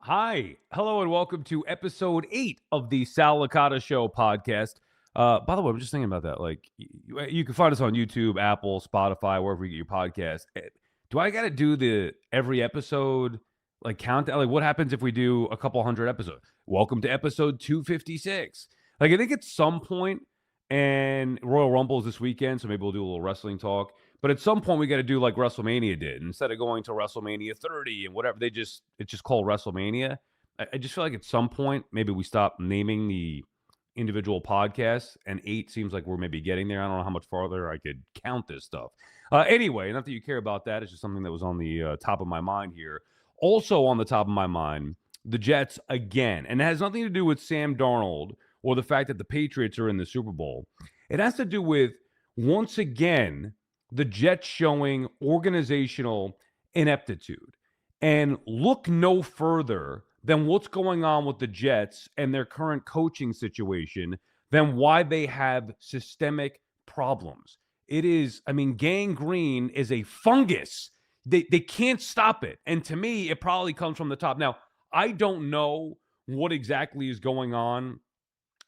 Hi, hello, and welcome to episode 8 of the Sal Licata Show podcast. By the way, I'm just thinking about that. Like, you can find us on YouTube, Apple, Spotify, wherever you get your podcast. Do I got to do the every episode like countdown? Like, what happens if we do a couple hundred episodes? Welcome to episode 256. Like, I think at some point, and Royal Rumble is this weekend, so maybe we'll do a little wrestling talk. But at some point, we got to do like WrestleMania did. Instead of going to WrestleMania 30 and whatever, it's just called WrestleMania. I just feel like at some point, maybe we stop naming the individual podcasts, and 8 seems like we're maybe getting there. I don't know how much farther I could count this stuff. Anyway, not that you care about that. It's just something that was on the top of my mind here. Also on the top of my mind, the Jets again. And it has nothing to do with Sam Darnold or the fact that the Patriots are in the Super Bowl. It has to do with, once again, the Jets showing organizational ineptitude. And look no further than what's going on with the Jets and their current coaching situation than why they have systemic problems. It is, I mean, gangrene is a fungus. They can't stop it. And to me, it probably comes from the top. Now, I don't know what exactly is going on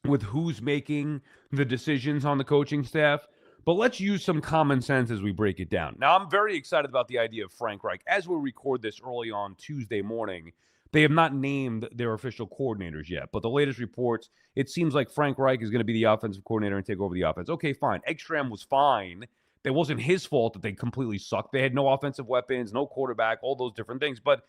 with who's making the decisions on the coaching staff. But let's use some common sense as we break it down. Now, I'm very excited about the idea of Frank Reich. As we record this early on Tuesday morning, they have not named their official coordinators yet. But the latest reports, it seems like Frank Reich is going to be the offensive coordinator and take over the offense. Okay, fine. Ekstrom was fine. It wasn't his fault that they completely sucked. They had no offensive weapons, no quarterback, all those different things. But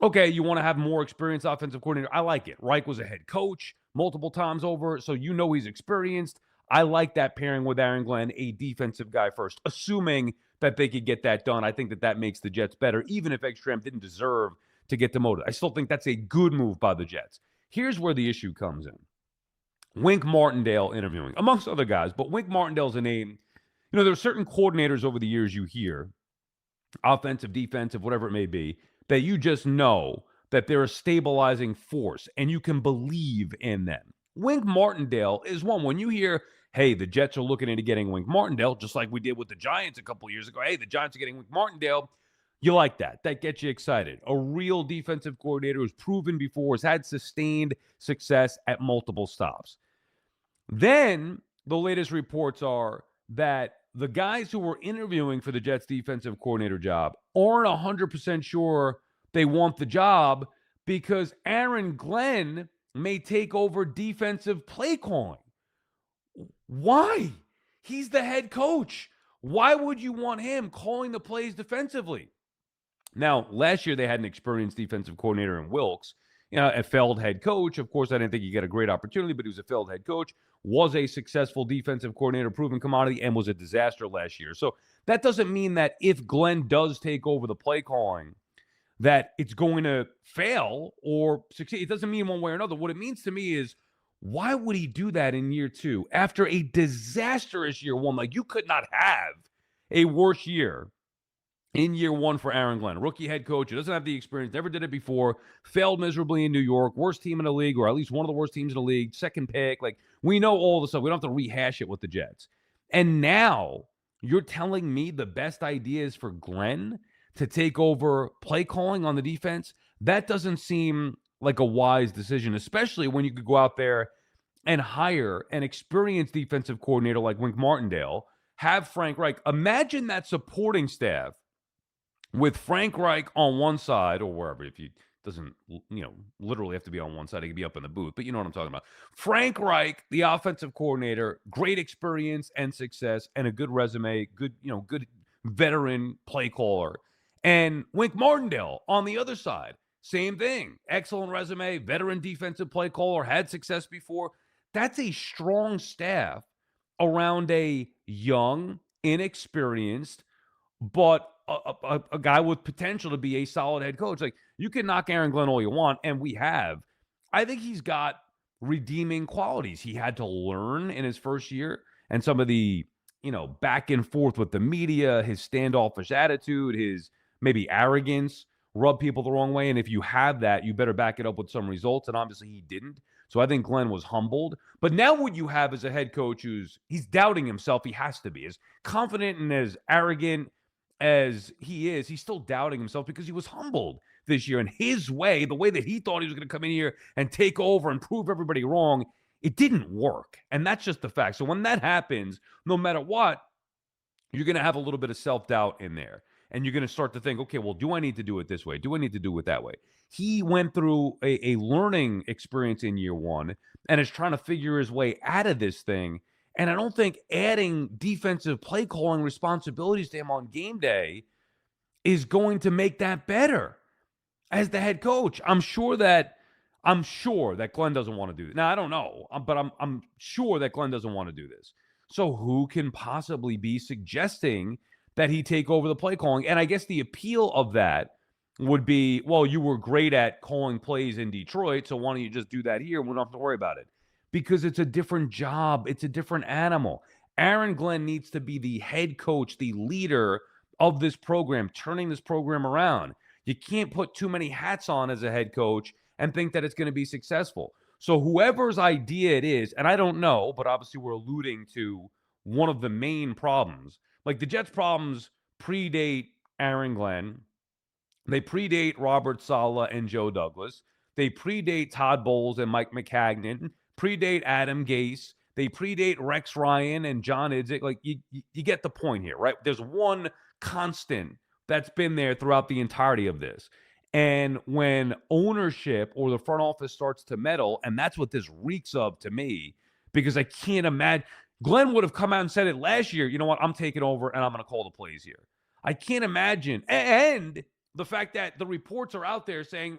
okay, you want to have more experienced offensive coordinator. I like it. Reich was a head coach multiple times over, so you know he's experienced. I like that pairing with Aaron Glenn, a defensive guy first, assuming that they could get that done. I think that makes the Jets better, even if Ekstrom didn't deserve to get demoted. I still think that's a good move by the Jets. Here's where the issue comes in. Wink Martindale interviewing, amongst other guys, but Wink Martindale's a name. You know, there are certain coordinators over the years you hear, offensive, defensive, whatever it may be, that you just know that they're a stabilizing force and you can believe in them. Wink Martindale is one. When you hear, hey, the Jets are looking into getting Wink Martindale, just like we did with the Giants a couple years ago. Hey, the Giants are getting Wink Martindale. You like that. That gets you excited. A real defensive coordinator who's proven before, has had sustained success at multiple stops. Then the latest reports are that the guys who were interviewing for the Jets defensive coordinator job aren't 100% sure they want the job because Aaron Glenn may take over defensive play calling. Why? He's the head coach. Why would you want him calling the plays defensively? Now, last year they had an experienced defensive coordinator in Wilks, a failed head coach. Of course, I didn't think he got a great opportunity, but he was a failed head coach, was a successful defensive coordinator, proven commodity, and was a disaster last year. So that doesn't mean that if Glenn does take over the play calling, that it's going to fail or succeed. It doesn't mean one way or another. What it means to me is, why would he do that in year two after a disastrous year one? Like, you could not have a worse year in year one for Aaron Glenn. Rookie head coach, who doesn't have the experience, never did it before, failed miserably in New York, worst team in the league, or at least one of the worst teams in the league, second pick. Like, we know all the stuff. We don't have to rehash it with the Jets. And now you're telling me the best idea is for Glenn to take over play calling on the defense? That doesn't seem like a wise decision, especially when you could go out there and hire an experienced defensive coordinator like Wink Martindale, have Frank Reich. Imagine that supporting staff with Frank Reich on one side, or wherever, if he doesn't, literally have to be on one side, he could be up in the booth, but you know what I'm talking about. Frank Reich, the offensive coordinator, great experience and success and a good resume, good veteran play caller. And Wink Martindale on the other side, same thing. Excellent resume, veteran defensive play caller, had success before. That's a strong staff around a young, inexperienced, but a guy with potential to be a solid head coach. Like, you can knock Aaron Glenn all you want, and we have. I think he's got redeeming qualities. He had to learn in his first year, and some of the, back and forth with the media, his standoffish attitude, his maybe arrogance rub people the wrong way. And if you have that, you better back it up with some results. And obviously he didn't. So I think Glenn was humbled. But now what you have is a head coach he's doubting himself. He has to be. As confident and as arrogant as he is, he's still doubting himself because he was humbled. this year. And his way, the way that he thought he was going to come in here and take over and prove everybody wrong, it didn't work. And that's just the fact. So when that happens, no matter what, you're going to have a little bit of self-doubt in there. And you're going to start to think, okay, well, do I need to do it this way? Do I need to do it that way? He went through a learning experience in year one and is trying to figure his way out of this thing. And I don't think adding defensive play calling responsibilities to him on game day is going to make that better as the head coach. I'm sure that Glenn doesn't want to do this. Now, I don't know, but I'm sure that Glenn doesn't want to do this. So who can possibly be suggesting that he take over the play calling? And I guess the appeal of that would be, well, you were great at calling plays in Detroit, so why don't you just do that here? We don't have to worry about it. Because it's a different job. It's a different animal. Aaron Glenn needs to be the head coach, the leader of this program, turning this program around. You can't put too many hats on as a head coach and think that it's going to be successful. So whoever's idea it is, and I don't know, but obviously we're alluding to one of the main problems. Like the Jets' problems predate Aaron Glenn. They predate Robert Saleh and Joe Douglas. They predate Todd Bowles and Mike McCagnon. Predate Adam Gase. They predate Rex Ryan and John Idzik. Like you get the point here, right? There's one constant that's been there throughout the entirety of this. And when ownership or the front office starts to meddle, and that's what this reeks of to me, because I can't imagine. Glenn would have come out and said it last year, you know what, I'm taking over and I'm going to call the plays here. I can't imagine. And the fact that the reports are out there saying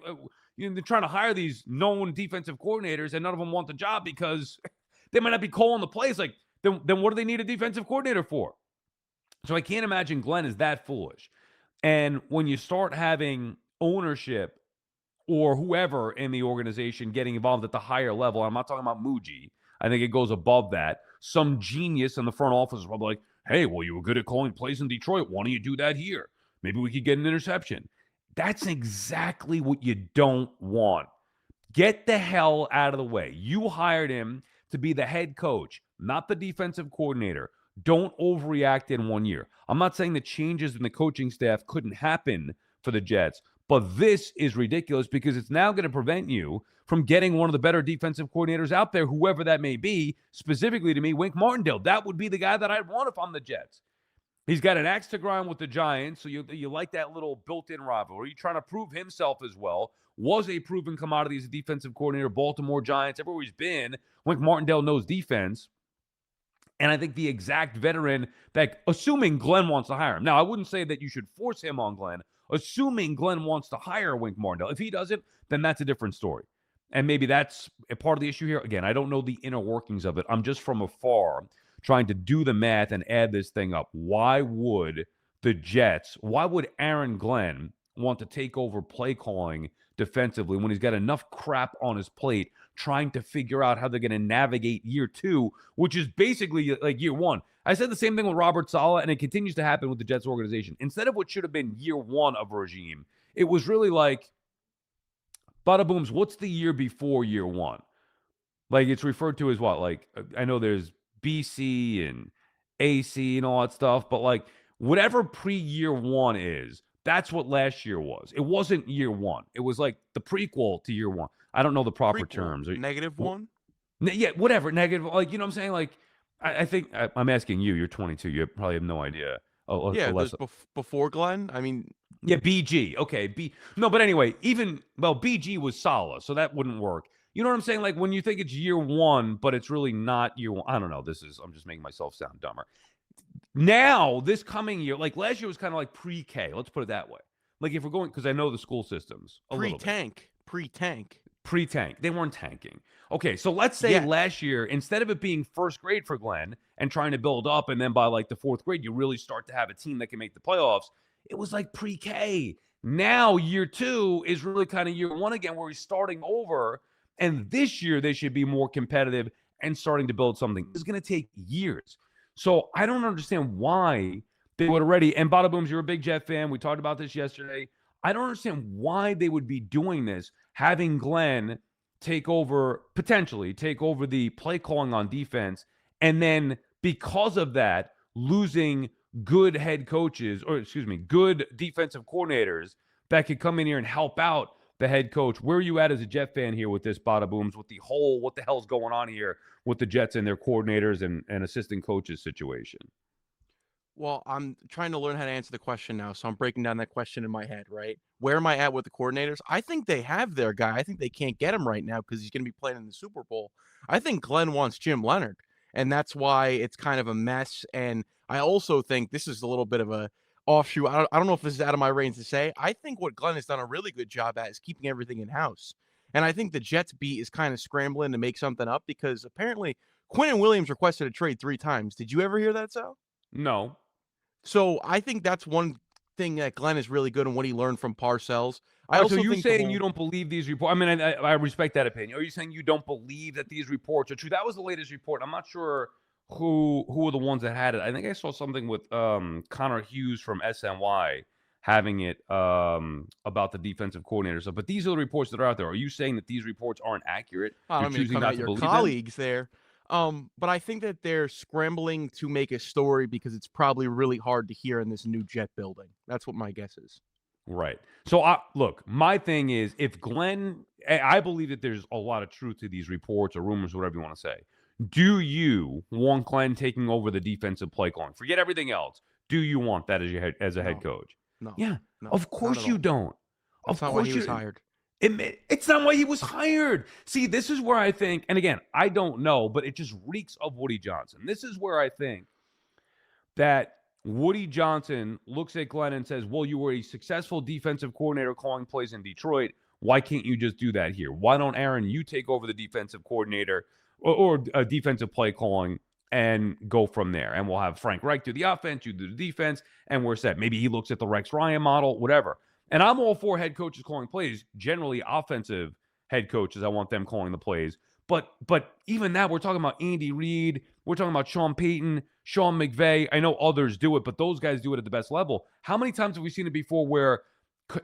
they're trying to hire these known defensive coordinators and none of them want the job because they might not be calling the plays. Like, then what do they need a defensive coordinator for? So I can't imagine Glenn is that foolish. And when you start having ownership or whoever in the organization getting involved at the higher level, I'm not talking about Muji. I think it goes above that. Some genius in the front office is probably like, hey, well, you were good at calling plays in Detroit. Why don't you do that here? Maybe we could get an interception. That's exactly what you don't want. Get the hell out of the way. You hired him to be the head coach, not the defensive coordinator. Don't overreact in 1 year. I'm not saying the changes in the coaching staff couldn't happen for the Jets, but this is ridiculous because it's now going to prevent you from getting one of the better defensive coordinators out there, whoever that may be. Specifically to me, Wink Martindale. That would be the guy that I'd want if I'm the Jets. He's got an axe to grind with the Giants, so you like that little built-in rivalry. Trying to prove himself as well. Was a proven commodity as a defensive coordinator, Baltimore Giants, everywhere he's been. Wink Martindale knows defense. And I think the exact veteran that, assuming Glenn wants to hire him. Now, I wouldn't say that you should force him on Glenn, assuming Glenn wants to hire Wink Martindale. If he doesn't, then that's a different story. And maybe that's a part of the issue here. Again, I don't know the inner workings of it. I'm just from afar trying to do the math and add this thing up. Why would Aaron Glenn want to take over play calling defensively when he's got enough crap on his plate trying to figure out how they're going to navigate year two, which is basically like year one? I said the same thing with Robert Saleh, and it continues to happen with the Jets organization. Instead of what should have been year one of a regime, it was really like, bada booms, what's the year before year one? Like, it's referred to as what? Like, I know there's BC and AC and all that stuff, but like whatever pre-year one is, that's what last year was. It wasn't year one. It was like the prequel to year one. I don't know the proper terms. Negative one? Yeah, whatever. Negative. Like, you know what I'm saying? Like, I think I'm asking you. You're 22. You probably have no idea. Yeah, before Glenn. I mean, yeah, BG. Okay, no, but anyway, BG was Saleh, so that wouldn't work. You know what I'm saying? Like when you think it's year one, but it's really not year one. I don't know. I'm just making myself sound dumber. Now, this coming year, like last year was kind of like pre-K. Let's put it that way. Like if we're going, because I know the school systems. Pre-tank. They weren't tanking. Okay, so let's say last year, instead of it being first grade for Glenn and trying to build up, and then by like the fourth grade, you really start to have a team that can make the playoffs. It was like pre-K. Now, year two is really kind of year one again, where he's starting over. And this year, they should be more competitive and starting to build something. It's going to take years. So I don't understand why they would already, and Bada Booms, you're a big Jet fan. We talked about this yesterday. I don't understand why they would be doing this, having Glenn potentially take over the play calling on defense, and then because of that, losing good defensive coordinators that could come in here and help out the head coach. Where are you at as a Jet fan here with this Bada Booms, with the whole what the hell's going on here with the Jets and their coordinators and assistant coaches situation? Well, I'm trying to learn how to answer the question now, so I'm breaking down that question in my head, right? Where am I at with the coordinators? I think they have their guy. I think they can't get him right now because he's going to be playing in the Super Bowl. I think Glenn wants Jim Leonard, and that's why it's kind of a mess. And I also think this is a little bit of a offshoot. I don't know if this is out of my range to say. I think what Glenn has done a really good job at is keeping everything in house. And I think the Jets beat is kind of scrambling to make something up because apparently Quinn Williams requested a trade 3 times. Did you ever hear that, Sal? No. So, I think that's one thing that Glenn is really good and what he learned from Parcells. I All right, so also you're think the saying whole you don't believe these reports? I mean, I respect that opinion. Are you saying you don't believe that these reports are true? That was the latest report. I'm not sure who were the ones that had it. I think I saw something with Connor Hughes from SNY having it about the defensive coordinator stuff. But these are the reports that are out there. Are you saying that these reports aren't accurate? I You're don't mean to choosing come not at to your believe them? colleagues there. But I think that they're scrambling to make a story because it's probably really hard to hear in this new Jet building. That's what my guess is. Right. So, look, my thing is, if Glenn, I believe that there's a lot of truth to these reports or rumors, whatever you want to say. Do you want Glenn taking over the defensive play calling? Forget everything else. Do you want that as a head No, coach? no, Yeah, no, of not course at you all. don't. That's Of not why course he was you. hired. It's not why he was hired. See, this is where I think, and again, I don't know, but it just reeks of Woody Johnson. This is where I think that Woody Johnson looks at Glenn and says, well, you were a successful defensive coordinator calling plays in Detroit. Why can't you just do that here? Why don't, Aaron, you take over the defensive coordinator or a defensive play calling and go from there? And we'll have Frank Reich do the offense, you do the defense, and we're set. Maybe he looks at the Rex Ryan model, whatever. And I'm all for head coaches calling plays, generally offensive head coaches. I want them calling the plays. But even that, we're talking about Andy Reid. We're talking about Sean Payton, Sean McVay. I know others do it, but those guys do it at the best level. How many times have we seen it before where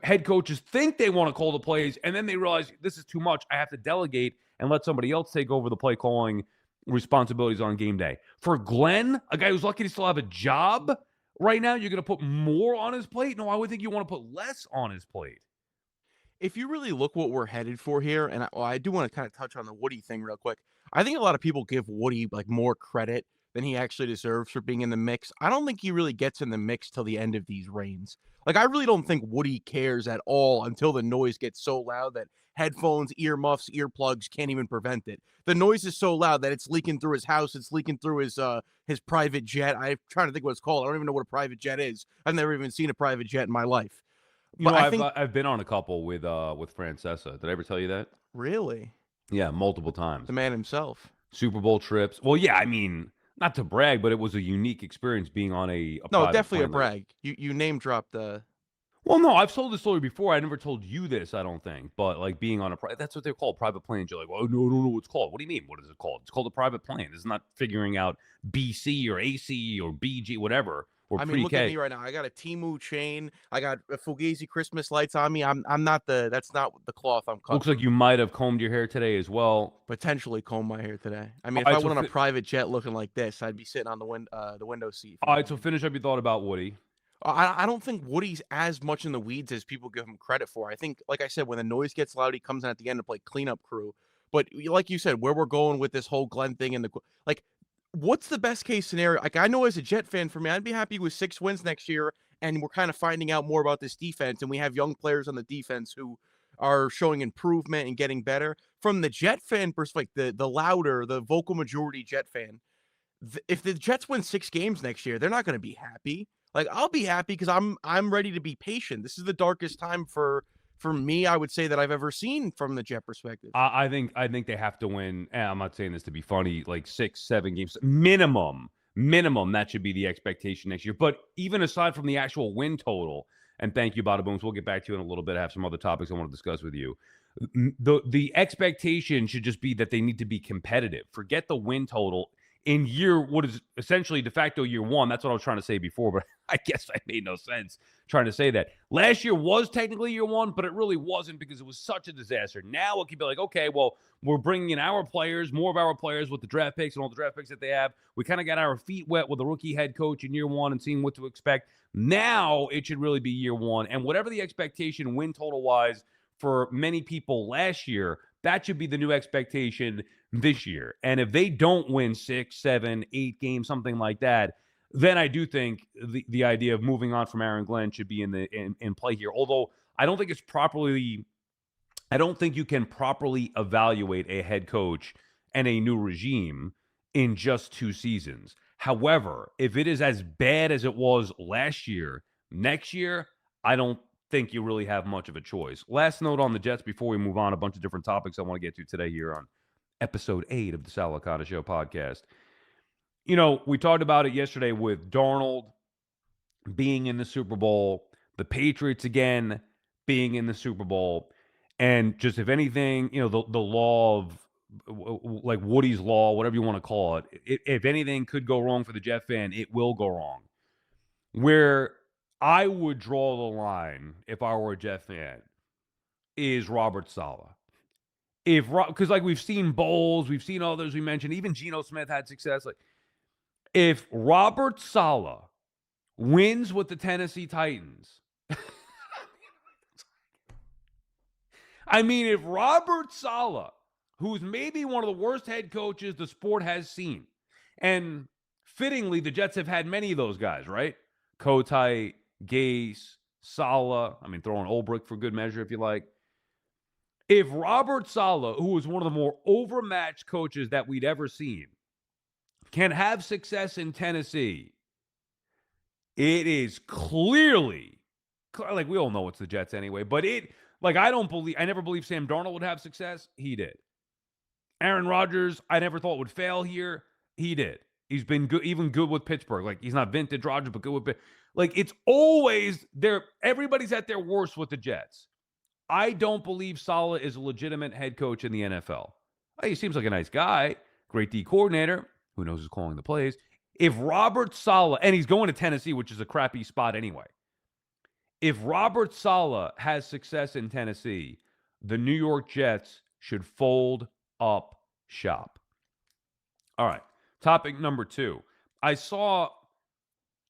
head coaches think they want to call the plays and then they realize this is too much. I have to delegate and let somebody else take over the play calling responsibilities on game day. For Glenn, a guy who's lucky to still have a job right now, you're going to put more on his plate? No, I would think you want to put less on his plate. If you really look what we're headed for here, and I do want to kind of touch on the Woody thing real quick. I think a lot of people give Woody like more credit than he actually deserves for being in the mix. I don't think he really gets in the mix till the end of these reigns. Like I really don't think Woody cares at all until the noise gets so loud that headphones, earmuffs, earplugs can't even prevent it. The noise is so loud that it's leaking through his house, it's leaking through his private jet. I'm trying to think what it's called. I don't even know what a private jet is. I've never even seen a private jet in my life. You know, But I think I've been on a couple with Francesa. Did I ever tell you that? really Yeah, multiple times. the man himself. Super Bowl trips. Well, yeah, I mean, not to brag, but it was a unique experience being on a No, private definitely a plane. brag. You name dropped the Well, no, I've told this story before. I never told you this, I don't think. But like being on that's what they're called, private planes. You're like, well, no, I don't know what it's called. What do you mean? What is it called? It's called a private plane. It's not figuring out BC or AC or BG, whatever, or I mean, look at pre-K. me right now. I got a Timu chain. I got a Fugazi Christmas lights on me. I'm not that's not the cloth I'm cut Looks like from. you might have combed your hair today as well. Potentially comb my hair today. I mean, All if I right, so went on a private jet looking like this, I'd be sitting on the window seat. all right, so finish up your thought about Woody. I don't think Woody's as much in the weeds as people give him credit for. I think, like I said, when the noise gets loud, he comes in at the end to play cleanup crew. But like you said, where we're going with this whole Glenn thing and like, what's the best case scenario? Like, I know as a Jet fan, for me, I'd be happy with 6 wins next year, and we're kind of finding out more about this defense, and we have young players on the defense who are showing improvement and getting better. From the Jet fan perspective, the louder, the vocal majority Jet fan, if the Jets win 6 games next year, they're not going to be happy. Like I'll be happy because I'm ready to be patient. This is the darkest time for me, I would say, that I've ever seen from the Jet perspective. I think they have to win. And I'm not saying this to be funny, like 6, 7 games minimum. Minimum, that should be the expectation next year. But even aside from the actual win total, and thank you, Bada Booms, we'll get back to you in a little bit. I have some other topics I want to discuss with you. The expectation should just be that they need to be competitive. Forget the win total. in what is essentially de facto year one. That's what I was trying to say before, but I guess I made no sense trying to say that. Last year was technically year one, but it really wasn't because it was such a disaster. Now it can be like, okay, well, we're bringing in our players, more of our players with the draft picks and all the draft picks that they have. We kind of got our feet wet with a rookie head coach in year one and seeing what to expect. Now it should really be year one. And whatever the expectation win total wise for many people last year, that should be the new expectation this year. And if they don't win 6, 7, 8 games, something like that, then I do think the idea of moving on from Aaron Glenn should be in play here. Although I don't think you can properly evaluate a head coach and a new regime in just 2 seasons. However, if it is as bad as it was last year, next year, I don't think you really have much of a choice. Last note on the Jets before we move on, a bunch of different topics I want to get to today here on episode 8 of the Sal Licata Show podcast. You know, we talked about it yesterday with Darnold being in the Super Bowl, the Patriots again being in the Super Bowl, and just if anything, you know, the law of like Woody's law, whatever you want to call it, if anything could go wrong for the Jet fan, it will go wrong. Where I would draw the line if I were a Jet fan is Robert Saleh. Because like we've seen Bowles, we've seen others we mentioned, even Geno Smith had success. Like if Robert Saleh wins with the Tennessee Titans, I mean, if Robert Saleh, who's maybe one of the worst head coaches the sport has seen, and fittingly, the Jets have had many of those guys, right? Kotite, Gase, Saleh. I mean, throw in Ulbrich for good measure if you like. If Robert Saleh, who is one of the more overmatched coaches that we'd ever seen, can have success in Tennessee, it is clearly, like we all know it's the Jets anyway, but I never believed Sam Darnold would have success. He did. Aaron Rodgers, I never thought would fail here. He did. He's been good, even good with Pittsburgh. Like, he's not vintage Rodgers, but good with like, it's always there. Everybody's at their worst with the Jets. I don't believe Saleh is a legitimate head coach in the NFL. He seems like a nice guy, great D coordinator. Who knows who's calling the plays? If Robert Saleh, and he's going to Tennessee, which is a crappy spot anyway. If Robert Saleh has success in Tennessee, the New York Jets should fold up shop. All right. Topic number 2. I saw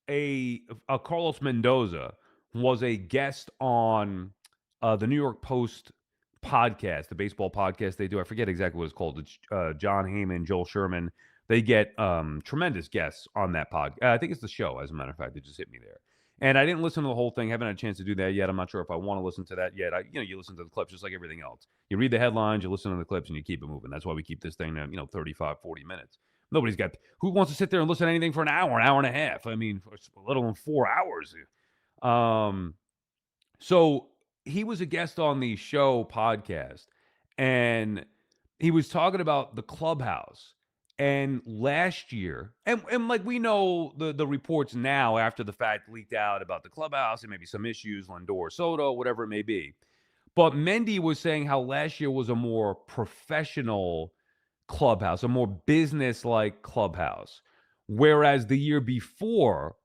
a Carols Mendoza was a guest on the New York Post podcast, the baseball podcast they do. I forget exactly what it's called. It's John Heyman, Joel Sherman. They get tremendous guests on that podcast. I think it's the show, as a matter of fact. It just hit me there. And I didn't listen to the whole thing. Haven't had a chance to do that yet. I'm not sure if I want to listen to that yet. You listen to the clips just like everything else. You read the headlines, you listen to the clips, and you keep it moving. That's why we keep this thing at, 35, 40 minutes. Who wants to sit there and listen to anything for an hour and a half? I mean, let alone 4 hours. So he was a guest on the show podcast, and he was talking about the Clubhouse. And last year, and like we know the reports now after the fact leaked out about the Clubhouse and maybe some issues, Lindor, Soto, whatever it may be. But Mendy was saying how last year was a more professional Clubhouse, a more business-like Clubhouse. Whereas the year before,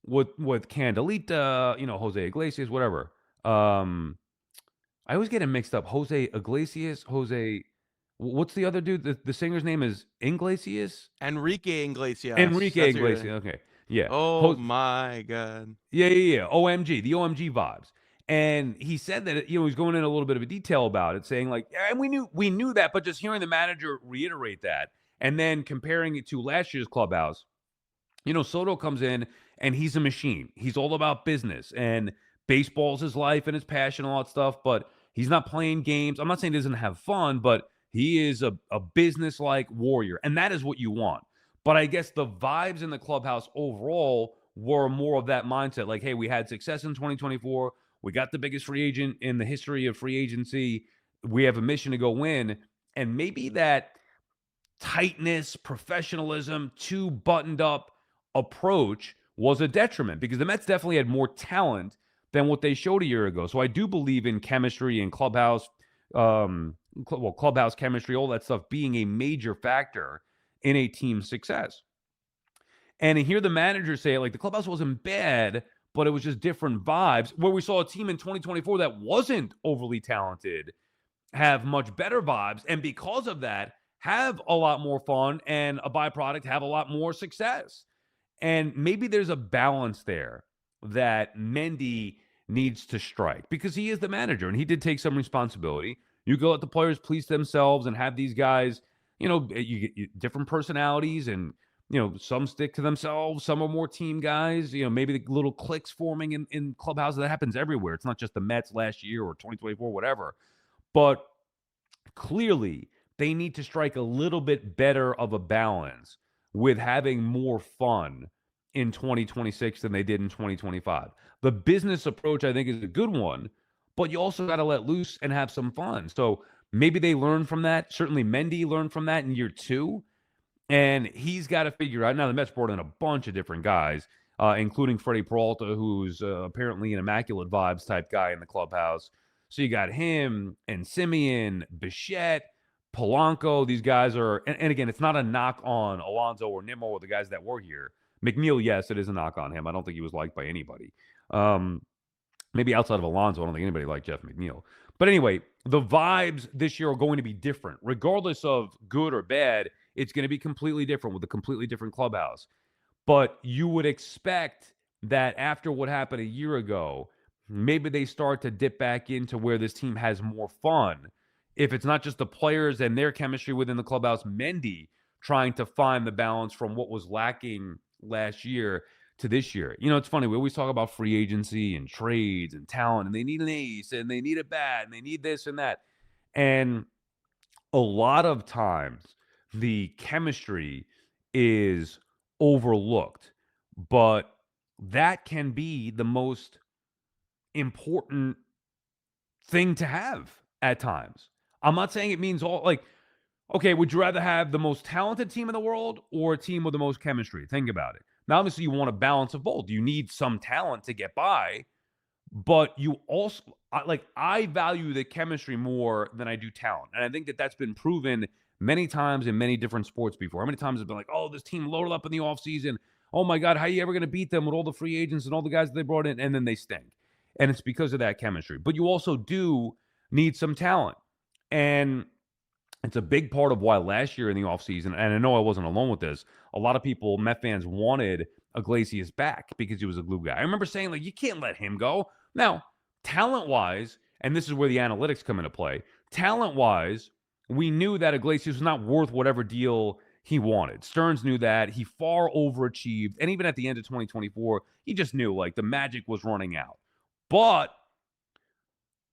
with Candelita, Jose Iglesias, whatever. I always get him mixed up. Jose Iglesias, what's the other dude? The singer's name is Iglesias? Enrique Iglesias. Enrique Iglesias. Okay. Yeah. Oh, my God. Yeah. OMG. The OMG vibes. And he said that, he's going in a little bit of a detail about it, saying like, and we knew that, but just hearing the manager reiterate that and then comparing it to last year's Clubhouse, Soto comes in and he's a machine. He's all about business and baseball's his life and his passion and all that stuff, but he's not playing games. I'm not saying he doesn't have fun, but he is a business-like warrior, and that is what you want. But I guess the vibes in the Clubhouse overall were more of that mindset, like, hey, we had success in 2024. We got the biggest free agent in the history of free agency. We have a mission to go win. And maybe that tightness, professionalism, too buttoned up approach was a detriment because the Mets definitely had more talent than what they showed a year ago. So I do believe in chemistry and Clubhouse, Clubhouse chemistry, all that stuff being a major factor in a team's success. And to hear the manager say it, like the clubhouse wasn't bad, but it was just different vibes. Where we saw a team in 2024 that wasn't overly talented have much better vibes, and because of that, have a lot more fun and a byproduct, have a lot more success. And maybe there's a balance there that Mendy needs to strike because he is the manager and he did take some responsibility. You go let the players police themselves and have these guys, you get different personalities and, some stick to themselves. Some are more team guys, maybe the little cliques forming in clubhouses. That happens everywhere. It's not just the Mets last year or 2024, whatever. But clearly, they need to strike a little bit better of a balance with having more fun in 2026 than they did in 2025. The business approach, I think, is a good one, but you also got to let loose and have some fun. So maybe they learn from that. Certainly, Mendy learned from that in year 2. And he's got to figure out. Now, the Mets brought in a bunch of different guys, including Freddie Peralta, who's apparently an immaculate vibes type guy in the clubhouse. So you got him and Simeon, Bichette, Polanco. These guys are, and again, it's not a knock on Alonso or Nimmo or the guys that were here. McNeil, yes, it is a knock on him. I don't think he was liked by anybody. Maybe outside of Alonso, I don't think anybody liked Jeff McNeil. But anyway, the vibes this year are going to be different. Regardless of good or bad, it's going to be completely different with a completely different clubhouse. But you would expect that after what happened a year ago, maybe they start to dip back into where this team has more fun. If it's not just the players and their chemistry within the clubhouse, Mendy trying to find the balance from what was lacking last year to this year. It's funny. We always talk about free agency and trades and talent, and they need an ace and they need a bat and they need this and that. And a lot of times the chemistry is overlooked, but that can be the most important thing to have at times. I'm not saying it means all okay, would you rather have the most talented team in the world or a team with the most chemistry? Think about it. Now, obviously, you want a balance of both. You need some talent to get by, but you also, I value the chemistry more than I do talent. And I think that that's been proven many times in many different sports before. How many times have been like, oh, this team loaded up in the offseason. Oh, my God, how are you ever going to beat them with all the free agents and all the guys that they brought in? And then they stink. And it's because of that chemistry. But you also do need some talent. And it's a big part of why last year in the offseason, and I know I wasn't alone with this, a lot of people, Met fans, wanted Iglesias back because he was a glue guy. I remember saying, you can't let him go. Now, talent-wise, and this is where the analytics come into play, talent-wise, we knew that Iglesias was not worth whatever deal he wanted. Stearns knew that. He far overachieved. And even at the end of 2024, he just knew, the magic was running out. But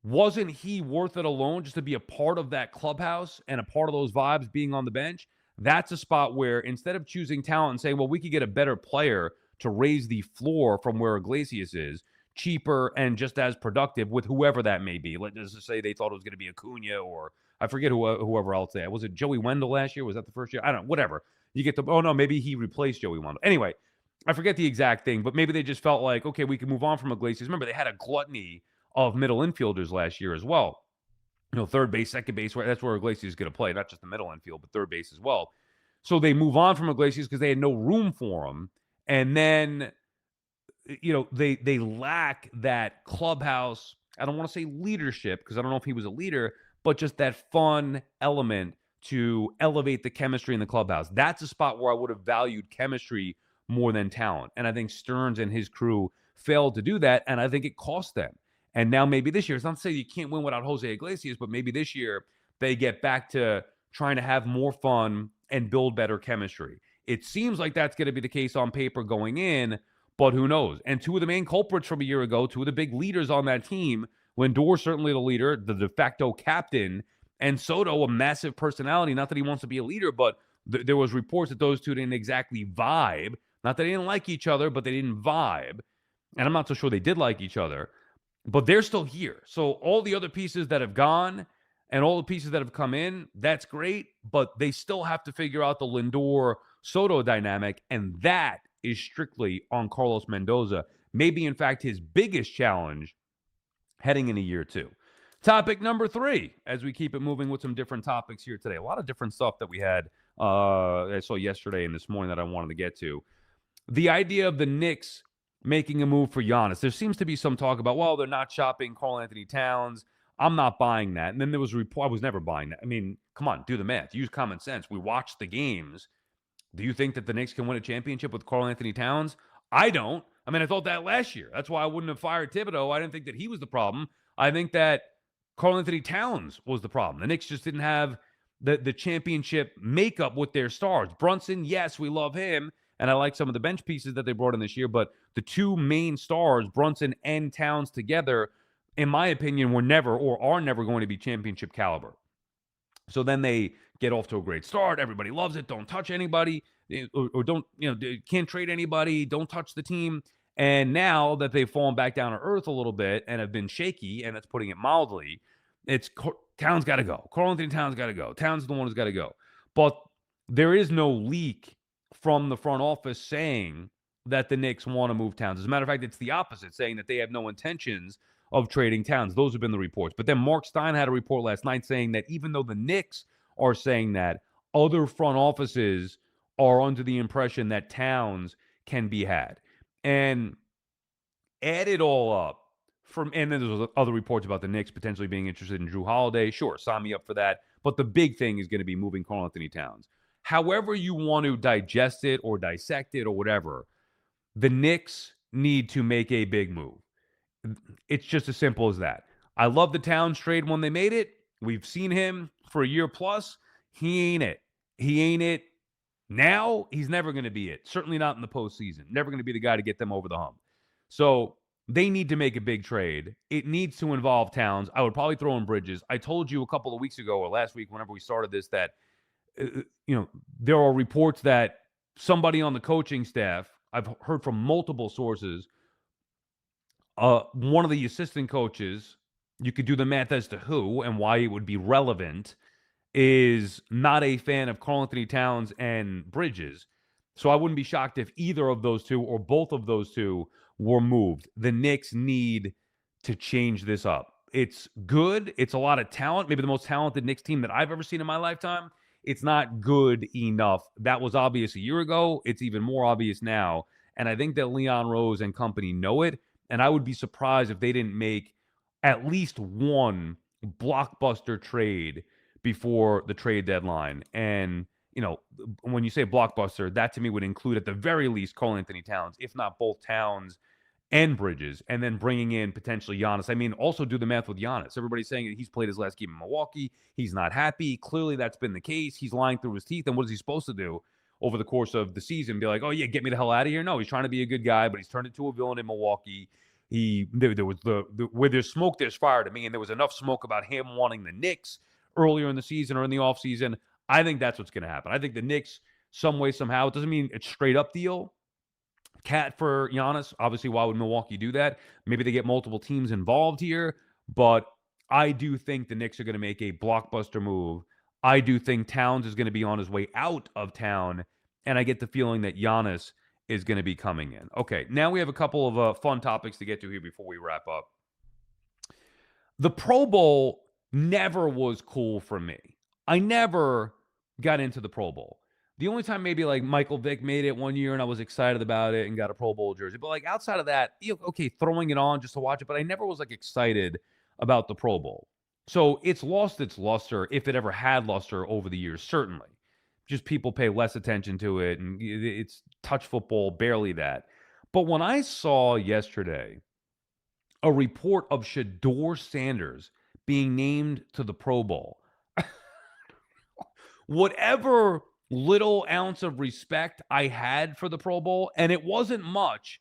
wasn't he worth it alone just to be a part of that clubhouse and a part of those vibes being on the bench? That's a spot where instead of choosing talent and saying, well, we could get a better player to raise the floor from where Iglesias is, cheaper and just as productive with whoever that may be. Let's just say they thought it was going to be Acuna or I forget whoever else they had. Was it Joey Wendell last year? Was that the first year? I don't know. Whatever. You get the, oh no, maybe he replaced Joey Wendell. Anyway, I forget the exact thing, but maybe they just felt like, okay, we can move on from Iglesias. Remember, they had a gluttony of middle infielders last year as well. Third base, second base, that's where Iglesias is going to play, not just the middle infield, but third base as well. So they move on from Iglesias because they had no room for him. And then, they lack that clubhouse. I don't want to say leadership because I don't know if he was a leader, but just that fun element to elevate the chemistry in the clubhouse. That's a spot where I would have valued chemistry more than talent. And I think Stearns and his crew failed to do that. And I think it cost them. And now maybe this year, it's not to say you can't win without Jose Iglesias, but maybe this year they get back to trying to have more fun and build better chemistry. It seems like that's going to be the case on paper going in, but who knows? And two of the main culprits from a year ago, two of the big leaders on that team, Lindor, certainly the leader, the de facto captain, and Soto, a massive personality. Not that he wants to be a leader, but there was reports that those two didn't exactly vibe. Not that they didn't like each other, but they didn't vibe. And I'm not so sure they did like each other. But they're still here. So all the other pieces that have gone and all the pieces that have come in, that's great. But they still have to figure out the Lindor-Soto dynamic. And that is strictly on Carols Mendoza. Maybe, in fact, his biggest challenge heading into year 2. Topic number 3, as we keep it moving with some different topics here today. A lot of different stuff that we had I saw yesterday and this morning that I wanted to get to. The idea of the Knicks making a move for Giannis. There seems to be some talk about, well, they're not shopping Karl-Anthony Towns. I'm not buying that. And then there was a report. I was never buying that. I mean, come on, do the math. Use common sense. We watch the games. Do you think that the Knicks can win a championship with Karl-Anthony Towns? I don't. I mean, I thought that last year. That's why I wouldn't have fired Thibodeau. I didn't think that he was the problem. I think that Karl-Anthony Towns was the problem. The Knicks just didn't have the championship makeup with their stars. Brunson, yes, we love him. And I like some of the bench pieces that they brought in this year. But the two main stars, Brunson and Towns together, in my opinion, were never or are never going to be championship caliber. So then they get off to a great start. Everybody loves it. Don't touch anybody or don't, can't trade anybody. Don't touch the team. And now that they've fallen back down to earth a little bit and have been shaky, and that's putting it mildly, it's Towns got to go. Karl-Anthony Towns got to go. Towns is the one who's got to go. But there is no leak from the front office saying that the Knicks want to move Towns. As a matter of fact, it's the opposite, saying that they have no intentions of trading Towns. Those have been the reports. But then Mark Stein had a report last night saying that even though the Knicks are saying that, other front offices are under the impression that Towns can be had. And add it all up, and then there's other reports about the Knicks potentially being interested in Drew Holiday. Sure, sign me up for that. But the big thing is going to be moving Karl-Anthony Towns. However you want to digest it or dissect it or whatever, the Knicks need to make a big move. It's just as simple as that. I love the Towns trade when they made it. We've seen him for a year plus. He ain't it. He ain't it now. He's never going to be it. Certainly not in the postseason. Never going to be the guy to get them over the hump. So they need to make a big trade. It needs to involve Towns. I would probably throw in Bridges. I told you a couple of weeks ago or last week, whenever we started this, that there are reports that somebody on the coaching staff, I've heard from multiple sources, one of the assistant coaches, you could do the math as to who and why it would be relevant, is not a fan of Karl-Anthony Towns and Bridges. So I wouldn't be shocked if either of those two or both of those two were moved. The Knicks need to change this up. It's good. It's a lot of talent. Maybe the most talented Knicks team that I've ever seen in my lifetime. It's not good enough. That was obvious a year ago. It's even more obvious now. And I think that Leon Rose and company know it. And I would be surprised if they didn't make at least one blockbuster trade before the trade deadline. And, when you say blockbuster, that to me would include at the very least Karl-Anthony Towns, if not both Towns and Bridges, and then bringing in potentially Giannis. I mean, also do the math with Giannis. Everybody's saying that he's played his last game in Milwaukee. He's not happy. Clearly that's been the case. He's lying through his teeth. And what is he supposed to do over the course of the season? Be like, oh yeah, get me the hell out of here? No, he's trying to be a good guy, but he's turned into a villain in Milwaukee. There was where there's smoke, there's fire to me, and there was enough smoke about him wanting the Knicks earlier in the season or in the offseason. I think that's what's going to happen. I think the Knicks, some way, somehow, it doesn't mean it's straight up deal. Cat for Giannis. Obviously, why would Milwaukee do that? Maybe they get multiple teams involved here, but I do think the Knicks are going to make a blockbuster move. I do think Towns is going to be on his way out of town, and I get the feeling that Giannis is going to be coming in. Okay, now we have a couple of fun topics to get to here before we wrap up. The Pro Bowl never was cool for me. I never got into the Pro Bowl. The only time maybe like Michael Vick made it one year and I was excited about it and got a Pro Bowl jersey. But like outside of that, okay, throwing it on just to watch it, but I never was like excited about the Pro Bowl. So it's lost its luster, if it ever had luster over the years, certainly. Just people pay less attention to it and it's touch football, barely that. But when I saw yesterday a report of Shedeur Sanders being named to the Pro Bowl, whatever little ounce of respect I had for the Pro Bowl, and it wasn't much,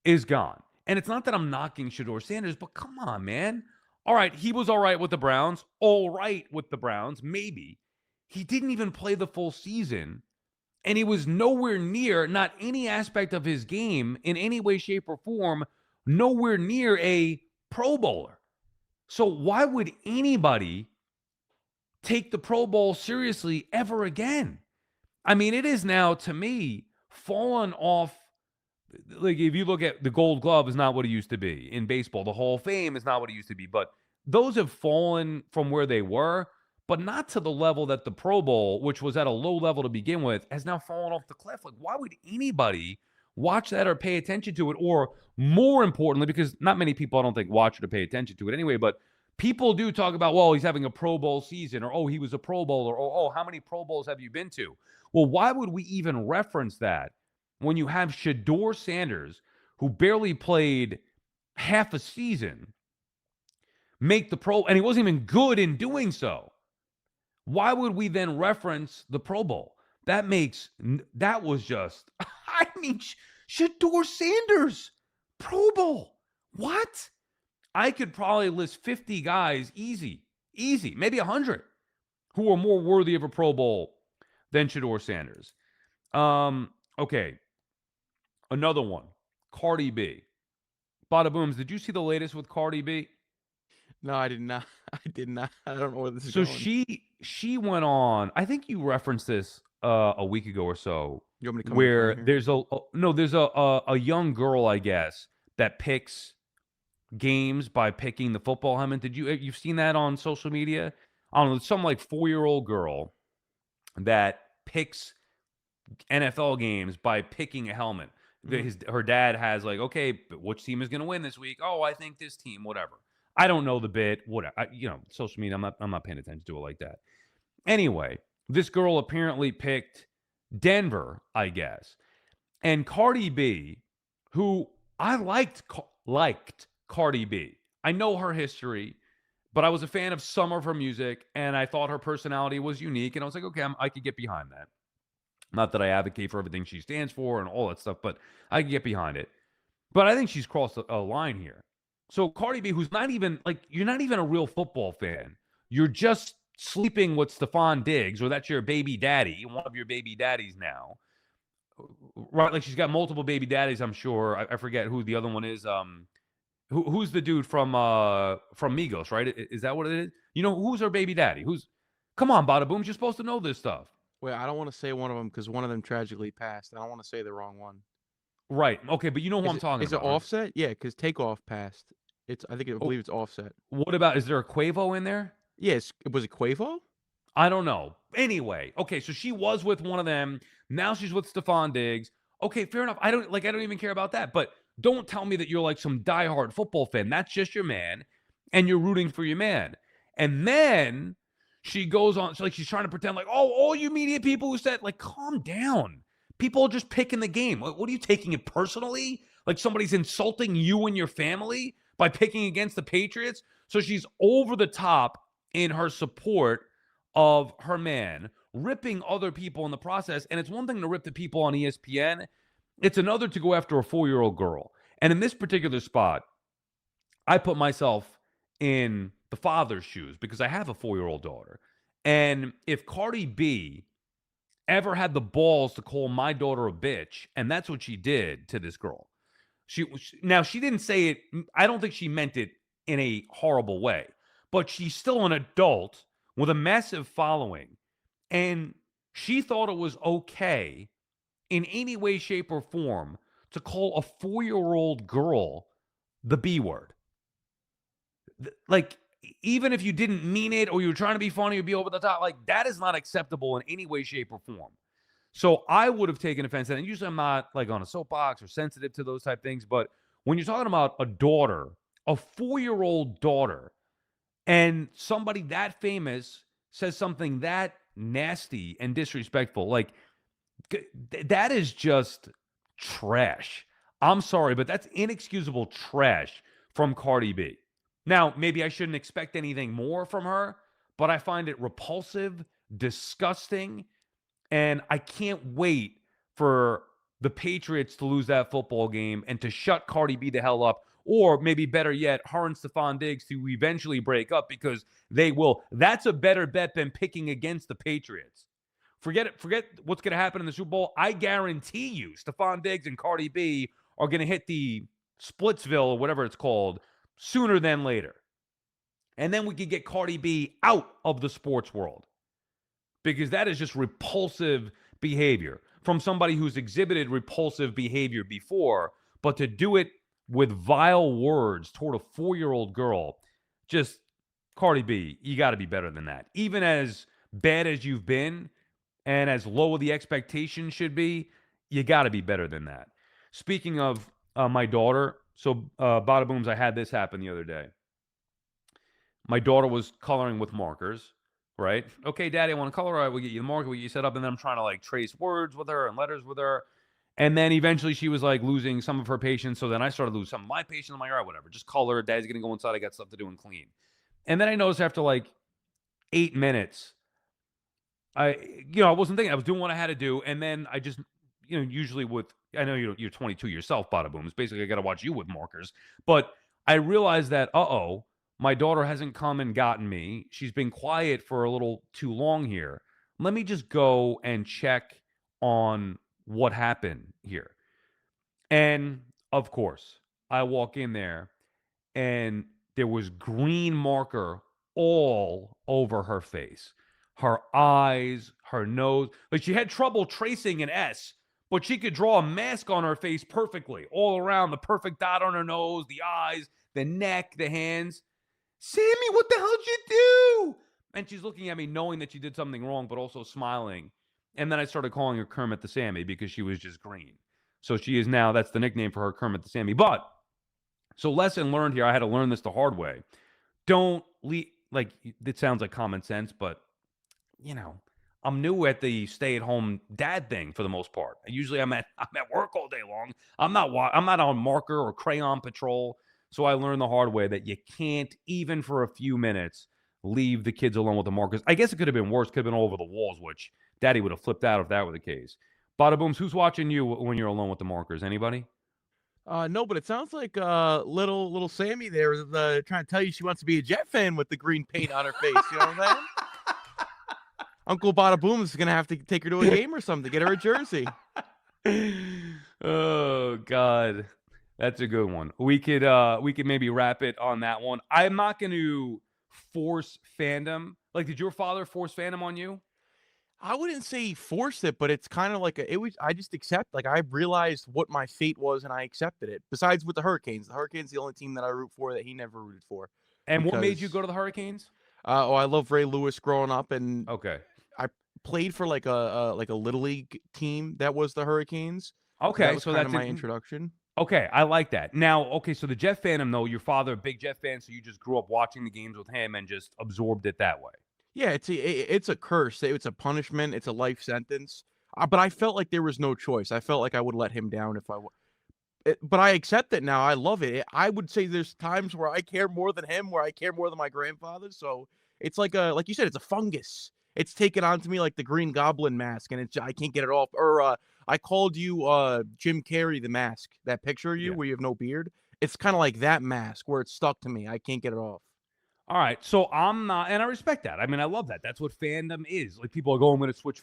is gone. And it's not that I'm knocking Shedeur Sanders, but come on, man. All right, he was all right with the Browns. All right with the Browns, maybe. He didn't even play the full season, and he was nowhere near, not any aspect of his game in any way, shape, or form, nowhere near a Pro Bowler. So why would anybody take the Pro Bowl seriously ever again? I mean, it is now, to me, fallen off. Like, if you look at the Gold Glove is not what it used to be. In baseball, the Hall of Fame is not what it used to be. But those have fallen from where they were, but not to the level that the Pro Bowl, which was at a low level to begin with, has now fallen off the cliff. Like, why would anybody watch that or pay attention to it? Or more importantly, because not many people, I don't think, watch it or pay attention to it anyway, but people do talk about, well, he's having a Pro Bowl season, or, oh, he was a Pro Bowler, or, oh, how many Pro Bowls have you been to? Well, why would we even reference that when you have Shador Sanders, who barely played half a season, make the Pro, and he wasn't even good in doing so? Why would we then reference the Pro Bowl? That was just, I mean, Shador Sanders, Pro Bowl. What? I could probably list 50 guys easy, maybe 100, who are more worthy of a Pro Bowl than Shador Sanders. Okay. Another one, Cardi B. Bada Booms, did you see the latest with Cardi B? No, I did not. I did not. I don't know where this is So going. she went on, I think you referenced this a week ago or so, You want me to come in where front here? there's a young girl, I guess, that picks games by picking the football helmet. You've seen that on social media? I don't know, some like 4-year-old girl that picks NFL games by picking a helmet. Her dad has like, okay, but which team is going to win this week? Oh, I think this team, whatever. I don't know the bit, whatever. Social media, I'm not paying attention to it like that. Anyway, this girl apparently picked Denver, I guess. And Cardi B, who I liked Cardi B. I know her history, but I was a fan of some of her music, and I thought her personality was unique, and I was like, okay, I could get behind that. Not that I advocate for everything she stands for and all that stuff, but I can get behind it. But I think she's crossed a line here. So Cardi B, who's not even like, you're not even a real football fan. You're just sleeping with Stephon Diggs, or that's your baby daddy, one of your baby daddies now. Right? Like, she's got multiple baby daddies, I'm sure. I forget who the other one is. Who's the dude from Migos, right? Is that what it is? You know, who's her baby daddy? Come on, Bada Booms, you're supposed to know this stuff. Wait, I don't want to say one of them because one of them tragically passed. I don't want to say the wrong one. Right. Okay, but you know who I'm talking Is it about, right? Offset? Yeah, because Takeoff passed. I Oh, believe it's Offset. what about, is there a Quavo in there? Yes, was it Quavo? I don't know. Anyway, okay, so she was with one of them. Now she's with Stephon Diggs. Okay, fair enough. I don't even care about that. But don't tell me that you're like some diehard football fan. That's just your man, and you're rooting for your man. And then she goes on, so like she's trying to pretend like, oh, all you media people who said, like, calm down. People are just picking the game. What are you taking it personally? Like somebody's insulting you and your family by picking against the Patriots? So she's over the top in her support of her man, ripping other people in the process. And it's one thing to rip the people on ESPN. It's another to go after a 4-year-old girl. And in this particular spot, I put myself in the father's shoes because I have a 4-year-old daughter. And if Cardi B ever had the balls to call my daughter a bitch, and that's what she did to this girl. She didn't say it. I don't think she meant it in a horrible way, but she's still an adult with a massive following, and she thought it was okay in any way, shape, or form to call a 4-year-old girl the B word. Like, even if you didn't mean it or you were trying to be funny or be over the top, like, that is not acceptable in any way, shape, or form. So I would have taken offense. And usually I'm not like on a soapbox or sensitive to those type things. But when you're talking about a daughter, a 4-year-old daughter, and somebody that famous says something that nasty and disrespectful, like, that is just trash. I'm sorry, but that's inexcusable trash from Cardi B. Now, maybe I shouldn't expect anything more from her, but I find it repulsive, disgusting, and I can't wait for the Patriots to lose that football game and to shut Cardi B the hell up, or maybe better yet, her and Stephon Diggs to eventually break up, because they will. That's a better bet than picking against the Patriots. Forget what's going to happen in the Super Bowl. I guarantee you Stephon Diggs and Cardi B are going to hit the Splitsville or whatever it's called sooner than later. And then we could get Cardi B out of the sports world, because that is just repulsive behavior from somebody who's exhibited repulsive behavior before. But to do it with vile words toward a 4-year-old girl, just Cardi B, you got to be better than that. Even as bad as you've been and as low the expectation should be, you got to be better than that. Speaking of my daughter, so bada booms, I had this happen the other day. My daughter was coloring with markers, right? Okay, Daddy, I want to color. All right, we'll get you the marker, we'll get you set up, and then I'm trying to like trace words with her and letters with her. And then eventually she was like losing some of her patience. So then I started to lose some of my patience. I'm like, all right, whatever. Just color. Daddy's gonna go inside. I got stuff to do and clean. And then I noticed after like 8 minutes, I wasn't thinking. I was doing what I had to do, and then I just, usually I know you're 22 yourself, bada boom. It's basically I got to watch you with markers, but I realized that, my daughter hasn't come and gotten me. She's been quiet for a little too long here. Let me just go and check on what happened here. And of course, I walk in there and there was green marker all over her face, her eyes, her nose. Like she had trouble tracing an S, but she could draw a mask on her face perfectly, all around, the perfect dot on her nose, the eyes, the neck, the hands. Sammy, what the hell did you do? And she's looking at me knowing that she did something wrong, but also smiling. And then I started calling her Kermit the Sammy because she was just green. So she is now, that's the nickname for her, Kermit the Sammy. But so lesson learned here. I had to learn this the hard way. Don't like it sounds like common sense, but I'm new at the stay-at-home dad thing for the most part. Usually I'm at work all day long. I'm not on marker or crayon patrol. So I learned the hard way that you can't, even for a few minutes, leave the kids alone with the markers. I guess it could have been worse. Could have been all over the walls, which Daddy would have flipped out if that were the case. Bada booms, who's watching you when you're alone with the markers? Anybody? No, but it sounds like little Sammy there is trying to tell you she wants to be a Jet fan with the green paint on her face. You know what I'm saying? Uncle Bada Boom is gonna have to take her to a game or something to get her a jersey. Oh God, that's a good one. We could maybe wrap it on that one. I'm not going to force fandom. Like, did your father force fandom on you? I wouldn't say he forced it, but it's kind of like I just accept, like, I realized what my fate was and I accepted it. Besides with the Hurricanes. The Hurricanes the only team that I root for that he never rooted for. And what made you Because go to the Hurricanes? I love Ray Lewis growing up, and Okay. I played for like a little league team that was the Hurricanes. So that Okay, was so kind of that's my it. introduction. Okay, I like that. Now, okay, so the Jet fandom, though, your father, a big Jet fan, so you just grew up watching the games with him and just absorbed it that way. Yeah, it's a curse. It's a punishment. It's a life sentence. But I felt like there was no choice. I felt like I would let him down if but I accept it now. I love it. I would say there's times where I care more than him, where I care more than my grandfather. So it's like you said, it's a fungus. It's taken onto me like the Green Goblin mask, and I can't get it off. Or I called you Jim Carrey the mask. That picture of you Yeah. where you have no beard. It's kind of like that mask where it's stuck to me. I can't get it off. All right, so I'm not, and I respect that. I mean, I love that. That's what fandom is. Like people are going, I'm going to switch.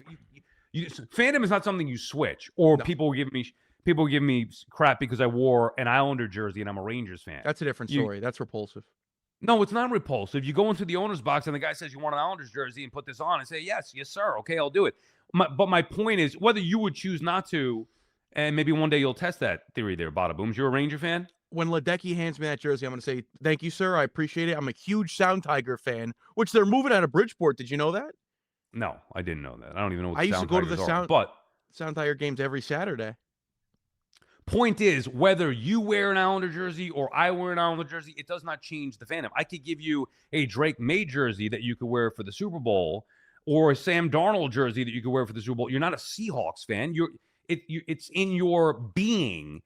Fandom is not something you switch, or No, people give me crap because I wore an Islander jersey and I'm a Rangers fan. that's a different You story. That's repulsive. No, it's not repulsive. You go into the owner's box and the guy says you want an Islanders jersey and put this on and say yes, yes sir, okay, I'll do it. But my point is whether you would choose not to, and maybe one day you'll test that theory there, Bada Booms. You're a Ranger fan? When Ledecky hands me that jersey, I'm going to say, thank you, sir. I appreciate it. I'm a huge Sound Tiger fan, which they're moving out of Bridgeport. Did you know that? No, I didn't know that. I don't even know what I used to Sound go to Tigers the are. But Sound Tiger games every Saturday. point is, whether you wear an Islander jersey or I wear an Islander jersey, it does not change the fandom. I could give you a Drake May jersey that you could wear for the Super Bowl, or a Sam Darnold jersey that you could wear for the Super Bowl. You're not a Seahawks fan. It's in your being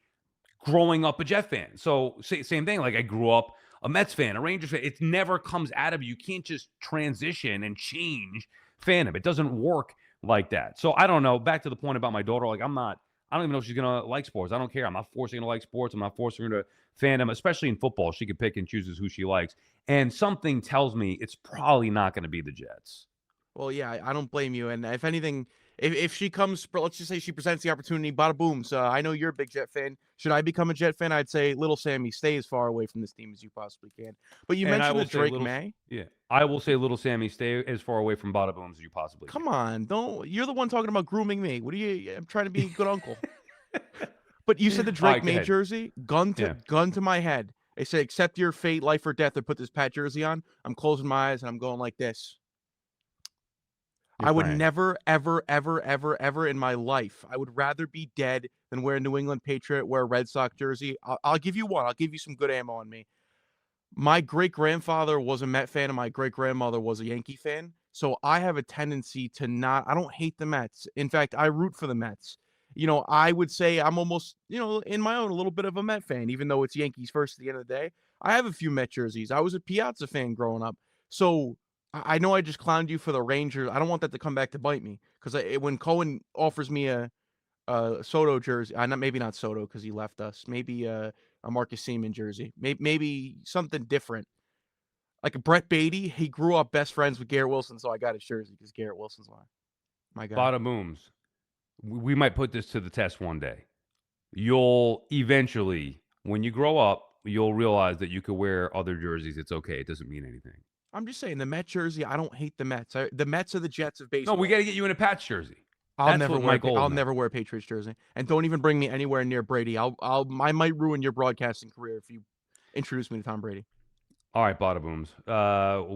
growing up a Jet fan. So same thing. Like I grew up a Mets fan, a Rangers fan. It never comes out of you. You can't just transition and change fandom. It doesn't work like that. So I don't know. Back to the point about my daughter. Like I don't even know if she's gonna like sports. I don't care. I'm not forcing her to like sports. I'm not forcing her to fandom, especially in football. She can pick and chooses who she likes. And something tells me it's probably not going to be the Jets. Well, yeah, I don't blame you. And if anything, if she comes, let's just say she presents the opportunity, bada boom. So I know you're a big Jet fan. Should I become a Jet fan? I'd say, little Sammy, stay as far away from this team as you possibly can. But you And I mentioned will the say, Drake May. yeah, I will say, little Sammy, stay as far away from Bada Booms as you possibly Come on, don't. You're the one talking about grooming me. What are you? I'm trying to be a good uncle. can. But you said the All Drake right, go May ahead. jersey, Yeah. gun to my head. They say, accept your fate, life or death, or put this Pat jersey on. I'm closing my eyes and I'm going like this. You're I would praying. never, ever, ever, ever, ever in my life. I would rather be dead than wear a New England Patriot, wear a Red Sox jersey. I'll give you one. I'll give you some good ammo on me. My great grandfather was a Met fan and my great grandmother was a Yankee fan. So I have a tendency to not, I don't hate the Mets. In fact, I root for the Mets. I would say I'm almost, in my own, a little bit of a Met fan, even though it's Yankees first at the end of the day. I have a few Met jerseys. I was a Piazza fan growing up. So I know I just clowned you for the Rangers. I don't want that to come back to bite me because when Cohen offers me a Soto jersey. Maybe not Soto because he left us. Maybe a Marcus Seaman jersey. Maybe something different. Like a Brett Beatty. He grew up best friends with Garrett Wilson, so I got his jersey because Garrett Wilson's my guy. Bada booms. We might put this to the test one day. You'll eventually, when you grow up, you'll realize that you could wear other jerseys. It's okay. It doesn't mean anything. I'm just saying the Met jersey. I don't hate the Mets. The Mets are the Jets of baseball. No, we got to get you in a Pats jersey. I'll never wear a Patriots jersey, and don't even bring me anywhere near Brady. I might ruin your broadcasting career if you introduce me to Tom Brady. All right, Bada Booms.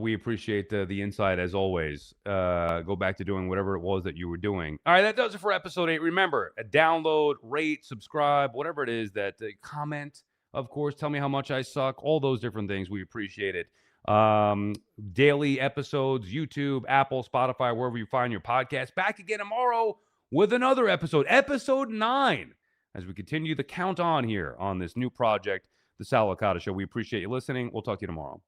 We appreciate the insight as always. Go back to doing whatever it was that you were doing. All right, that does it for episode 8. Remember, download, rate, subscribe, whatever it is that comment. Of course, tell me how much I suck. All those different things. We appreciate it. Daily episodes, YouTube, Apple, Spotify, wherever you find your podcast. Back again tomorrow with another episode, episode 9, as we continue the count on here on this new project, the Sal Licata Show. We appreciate you listening. We'll talk to you tomorrow.